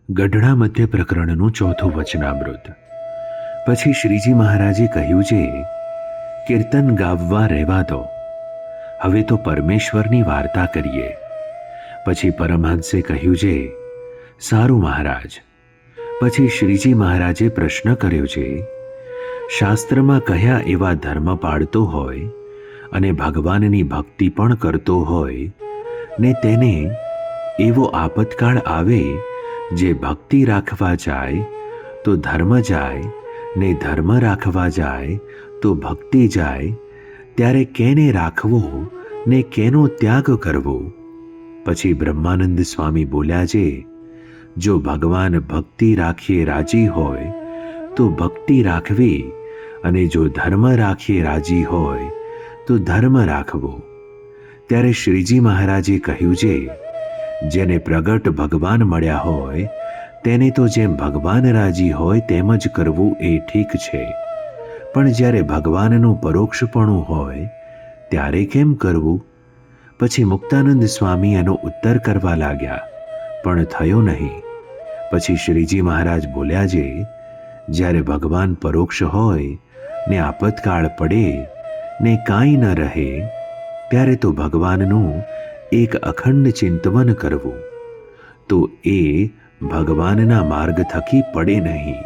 ગઢડા મધ્ય પ્રકરણનું ચોથું વચનામૃત. પછી શ્રીજી મહારાજે કહ્યું છે, કીર્તન ગાવવા રહેવા દો, હવે તો પરમેશ્વરની વાર્તા કરીએ. પછી પરમહંસે કહ્યું છે, સારું મહારાજ. પછી શ્રીજી મહારાજે પ્રશ્ન કર્યો છે, શાસ્ત્રમાં કયા એવા ધર્મ પાળતો હોય અને ભગવાનની ભક્તિ પણ કરતો હોય ને તેને એવો આપતકાળ આવે જે ભક્તિ રાખવા જાય તો ધર્મ જાય ને ધર્મ રાખવા જાય તો ભક્તિ જાય, ત્યારે કેને રાખવો ને કેનો ત્યાગ કરવો? પછી બ્રહ્માનંદ સ્વામી બોલ્યા છે, જો ભગવાન ભક્તિ રાખીએ રાજી હોય તો ભક્તિ રાખવી, અને જો ધર્મ રાખીએ રાજી હોય તો ધર્મ રાખવો. ત્યારે શ્રીજી મહારાજે કહ્યું છે, જેને પ્રગટ ભગવાન મળ્યા હોય તેને તો જેમ ભગવાન રાજી હોય તેમ જ કરવું એ ઠીક છે, પણ જ્યારે ભગવાનનું પરોક્ષપણું હોય ત્યારે કેમ કરવું? પછી મુક્તાનંદ સ્વામી એનો ઉત્તર કરવા લાગ્યા, પણ થયો નહીં. પછી શ્રીજી મહારાજ બોલ્યા છે, જ્યારે ભગવાન પરોક્ષ હોય ને આપતકાળ પડે ને કાંઈ ન રહે, ત્યારે તો ભગવાનનું એક અખંડ ચિંતવન કરવું, તો એ ભગવાનના માર્ગ થકી પડે નહીં.